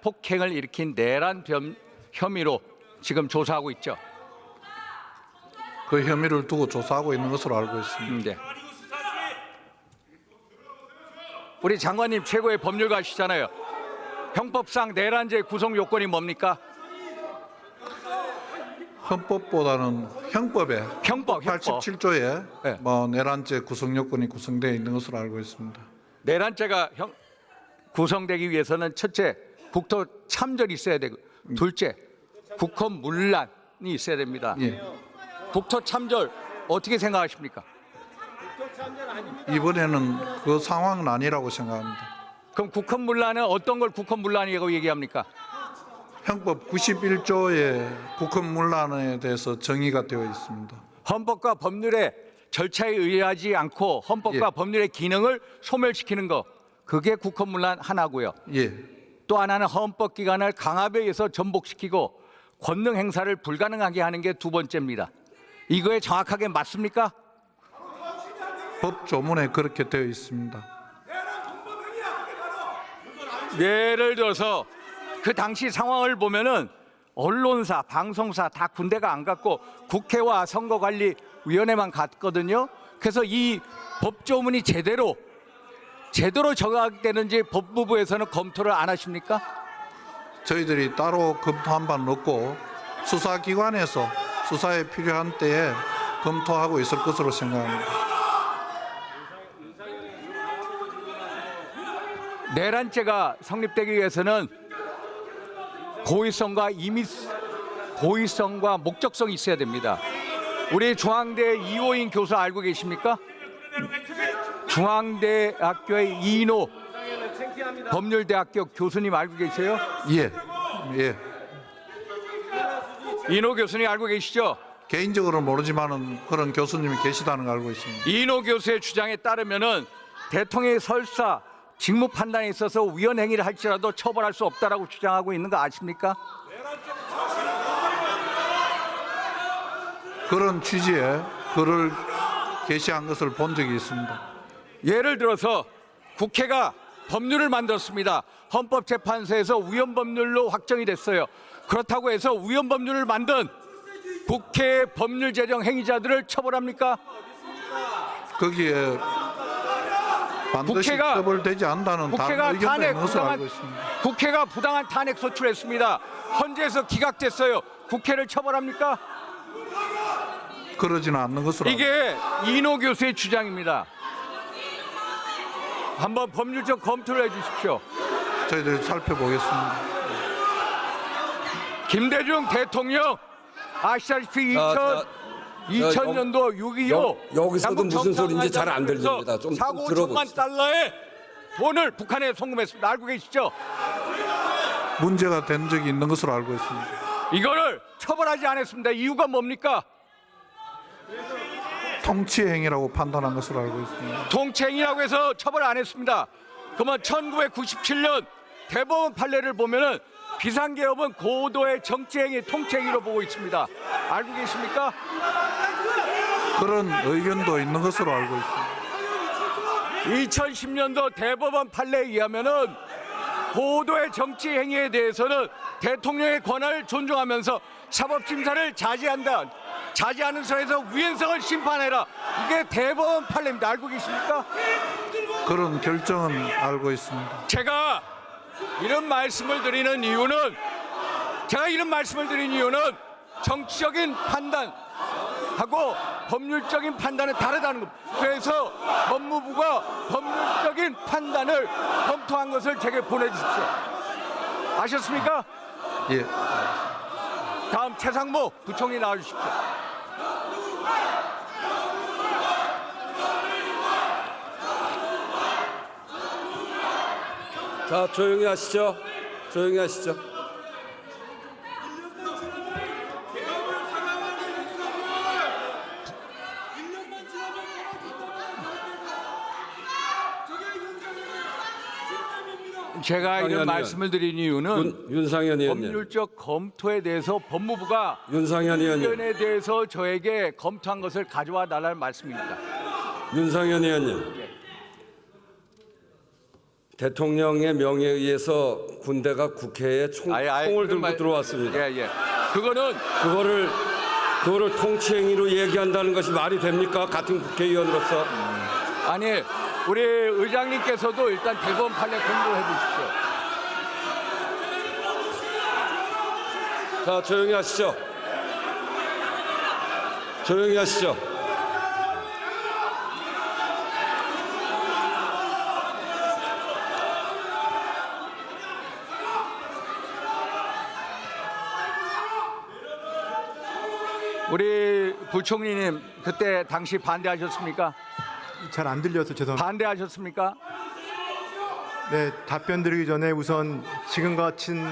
폭행을 일으킨 내란 혐의로 지금 조사하고 있죠. 그 혐의를 두고 조사하고 있는 것으로 알고 있습니다. 네. 우리 장관님 최고의 법률가시잖아요. 형법상 내란죄 구성 요건이 뭡니까? 헌법보다는 형법에 형법. 87조에 네. 내란죄 구성 요건이 구성되어 있는 것으로 알고 있습니다. 내란죄가 구성되기 위해서는 첫째, 국토 참전이 있어야 되고, 둘째, 국헌 문란이 있어야 됩니다. 예. 국토 참전 어떻게 생각하십니까? 이번에는 그 상황은 아니라고 생각합니다. 그럼 국헌 문란은 어떤 걸 국헌 문란이라고 얘기합니까? 형법 91조의 국헌문란에 대해서 정의가 되어 있습니다. 헌법과 법률의 절차에 의하지 않고 헌법과 예. 법률의 기능을 소멸시키는 거, 그게 국헌 문란 하나고요. 예. 또 하나는 헌법 기관을 강압에 의해서 전복시키고 권능 행사를 불가능하게 하는 게 두 번째입니다. 이거에 정확하게 맞습니까? 법 조문에 그렇게 되어 있습니다. 예를 들어서 그 당시 상황을 보면은 언론사, 방송사 다 군대가 안 갔고 국회와 선거관리위원회만 갔거든요. 그래서 이 법조문이 제대로 정확되는지 법무부에서는 검토를 안 하십니까? 저희들이 따로 검토한 바는 없고 수사기관에서 수사에 필요한 때에 검토하고 있을 것으로 생각합니다. 내란죄가 성립되기 위해서는 고의성과 목적성이 있어야 됩니다. 우리 중앙대 이호인 교수 알고 계십니까? 중앙대학교의 이인호 법률대학교 교수님 알고 계세요? 예. 예. 이인호 교수님 알고 계시죠? 개인적으로는 모르지만은 그런 교수님이 계시다는 걸 알고 있습니다. 이인호 교수의 주장에 따르면은 대통령의 설사 직무 판단에 있어서 위헌 행위를 할지라도 처벌할 수 없다라고 주장하고 있는 거 아십니까? 그런 취지의 글을 게시한 것을 본 적이 있습니다. 예를 들어서 국회가 법률을 만들었습니다. 헌법재판소에서 위헌 법률로 확정이 됐어요. 그렇다고 해서 위헌 법률을 만든 국회 법률 제정 행위자들을 처벌합니까? 거기에 반드시 국회가 처벌되지 않는다는 다른 의견도 있는 것으로 알고 있습니다. 국회가 부당한 탄핵 소추했습니다. 헌재에서 기각됐어요. 국회를 처벌합니까? 그러지는 않는 것으로 이게 이인호 교수의 주장입니다. 한번 법률적 검토를 해주십시오. 저희들이 살펴보겠습니다. 김대중 대통령 아시다시피 2000년도 6.25 여기서도 무슨 소리인지 잘 안 들립니다. 좀 4억 5천만 들어봅시다. 달러의 돈을 북한에 송금했습니다. 알고 계시죠? 문제가 된 적이 있는 것으로 알고 있습니다. 이거를 처벌하지 않았습니다. 이유가 뭡니까? 통치행위라고 판단한 것으로 알고 있습니다. 통치행위라고 해서 처벌 안 했습니다. 그러면 1997년 대법원 판례를 보면은 비상계엄은 고도의 정치행위, 통치행위로 보고 있습니다. 알고 계십니까? 그런 의견도 있는 것으로 알고 있습니다. 2010년도 대법원 판례에 의하면은 고도의 정치 행위에 대해서는 대통령의 권한을 존중하면서 사법심사를 자제하는 선에서 위헌성을 심판해라. 이게 대법원 판례입니다. 알고 계십니까? 그런 결정은 알고 있습니다. 제가 이런 말씀을 드리는 이유는 정치적인 판단하고 법률적인 판단은 다르다는 겁니다. 그래서 법무부가 법률적인 판단을 검토한 것을 제게 보내주십시오. 아셨습니까? 예. 다음 최상무 부총리 나와주십시오. 자, 조용히 하시죠. 조용히 하시죠. 제가 이런 말씀을 드린 이유는 윤상현 의원님. 법률적 검토에 대해서 법무부가 윤상현 의원님. 의견에 대해서 저에게 검토한 것을 가져와 달라는 말씀입니다. 윤상현 의원님. 대통령의 명예에 의해서 군대가 국회에 총을 들고 들어왔습니다. 예. 그거는 그거를 통치행위로 얘기한다는 것이 말이 됩니까? 같은 국회의원으로서. 아니 우리 의장님께서도 일단 대법원 판례 공부해 주십시오. 자, 조용히 하시죠. 조용히 하시죠. 우리 부총리님 그때 당시 반대하셨습니까? 잘 안 들려서 죄송합니다. 반대하셨습니까? 네, 답변 드리기 전에 우선 지금 같은